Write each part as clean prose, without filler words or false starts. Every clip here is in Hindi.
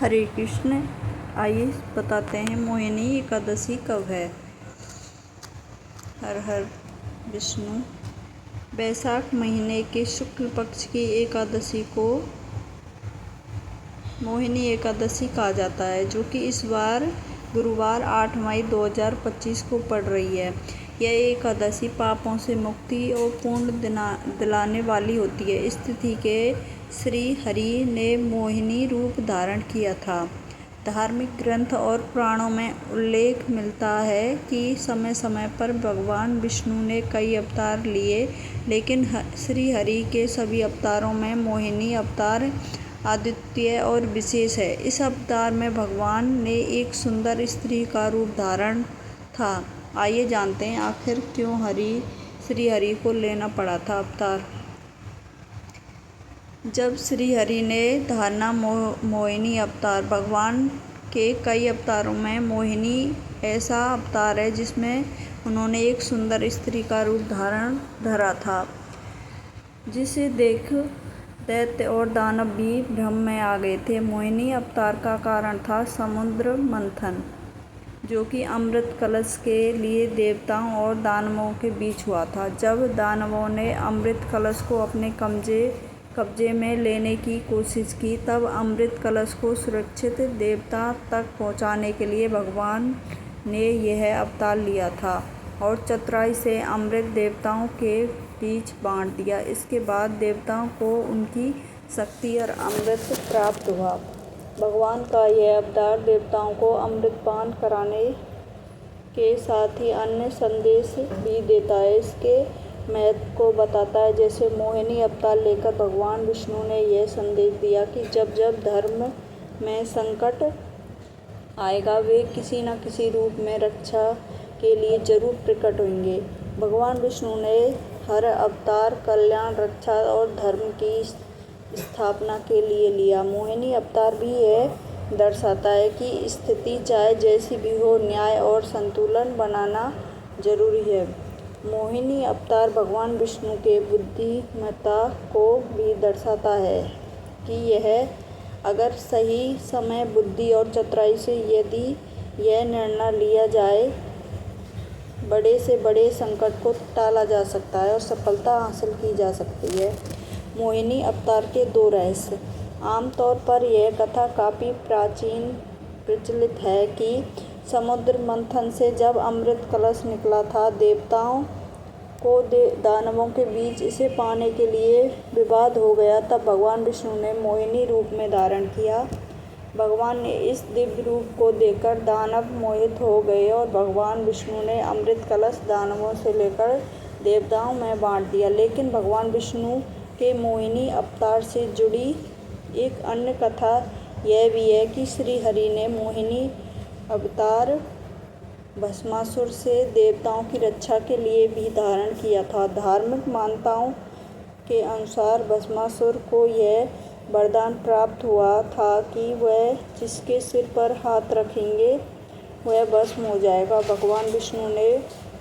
हरे कृष्ण। आइए बताते हैं मोहिनी एकादशी कब है। हर हर विष्णु। वैशाख महीने के शुक्ल पक्ष की एकादशी को मोहिनी एकादशी कहा जाता है, जो कि इस बार गुरुवार 8 मई 2025 को पड़ रही है। यह एकादशी पापों से मुक्ति और पूर्ण दिलाने वाली होती है। इस तिथि के श्री हरि ने मोहिनी रूप धारण किया था। धार्मिक ग्रंथ और पुराणों में उल्लेख मिलता है कि समय समय पर भगवान विष्णु ने कई अवतार लिए, लेकिन श्री हरि के सभी अवतारों में मोहिनी अवतार अद्वितीय और विशेष है। इस अवतार में भगवान ने एक सुंदर स्त्री का रूप धारण था। आइए जानते हैं आखिर क्यों श्री हरि को लेना पड़ा था अवतार। जब श्री हरि ने धारणा मोहिनी अवतार। भगवान के कई अवतारों में मोहिनी ऐसा अवतार है जिसमें उन्होंने एक सुंदर स्त्री का रूप धरा था, जिसे देख दैत्य और दानव भी भ्रम में आ गए थे। मोहिनी अवतार का कारण था समुद्र मंथन, जो कि अमृत कलश के लिए देवताओं और दानवों के बीच हुआ था। जब दानवों ने अमृत कलश को अपने कब्जे में लेने की कोशिश की, तब अमृत कलश को सुरक्षित देवता तक पहुंचाने के लिए भगवान ने यह अवतार लिया था और चतुराई से अमृत देवताओं के बीच बांट दिया। इसके बाद देवताओं को उनकी शक्ति और अमृत प्राप्त हुआ। भगवान का यह अवतार देवताओं को अमृत पान कराने के साथ ही अन्य संदेश भी देता है, इसके महत्व को बताता है। जैसे मोहिनी अवतार लेकर भगवान विष्णु ने यह संदेश दिया कि जब जब धर्म में संकट आएगा, वे किसी न किसी रूप में रक्षा के लिए जरूर प्रकट होंगे। भगवान विष्णु ने हर अवतार कल्याण, रक्षा और धर्म की स्थापना के लिए लिया। मोहिनी अवतार भी यह दर्शाता है कि स्थिति चाहे जैसी भी हो, न्याय और संतुलन बनाना जरूरी है। मोहिनी अवतार भगवान विष्णु के बुद्धिमत्ता को भी दर्शाता है कि यह अगर सही समय, बुद्धि और चतुराई से यदि यह निर्णय लिया जाए, बड़े से बड़े संकट को टाला जा सकता है और सफलता हासिल की जा सकती है। मोहिनी अवतार के 2 रहस्य। आमतौर पर यह कथा काफ़ी प्राचीन प्रचलित है कि समुद्र मंथन से जब अमृत कलश निकला था, देवताओं को दानवों के बीच इसे पाने के लिए विवाद हो गया। तब भगवान विष्णु ने मोहिनी रूप में धारण किया। भगवान ने इस दिव्य रूप को देखकर दानव मोहित हो गए और भगवान विष्णु ने अमृत कलश दानवों से लेकर देवताओं में बांट दिया। लेकिन भगवान विष्णु के मोहिनी अवतार से जुड़ी एक अन्य कथा यह भी है कि श्री हरि ने मोहिनी अवतार भस्मासुर से देवताओं की रक्षा के लिए भी धारण किया था। धार्मिक मान्यताओं के अनुसार भस्मासुर को यह वरदान प्राप्त हुआ था कि वह जिसके सिर पर हाथ रखेंगे वह भस्म हो जाएगा। भगवान विष्णु ने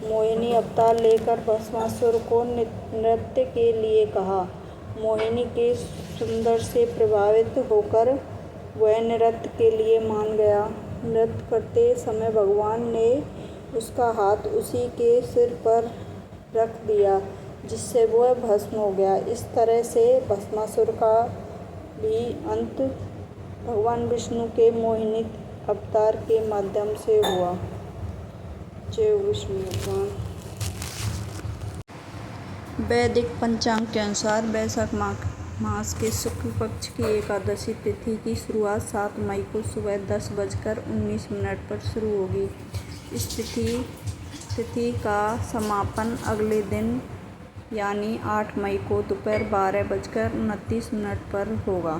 मोहिनी अवतार लेकर भस्मासुर को नृत्य के लिए कहा। मोहिनी के सुंदर से प्रभावित होकर वह नृत्य के लिए मान गया। नृत्य करते समय भगवान ने उसका हाथ उसी के सिर पर रख दिया, जिससे वह भस्म हो गया। इस तरह से भस्मासुर का भी अंत भगवान विष्णु के मोहिनी अवतार के माध्यम से हुआ। जय विष्णु भगवान। वैदिक पंचांग के अनुसार वैशाख मास के शुक्ल पक्ष की एकादशी तिथि की शुरुआत 7 मई को सुबह 10:19 पर शुरू होगी। इस तिथि का समापन अगले दिन यानी 8 मई को दोपहर 12:29 पर होगा।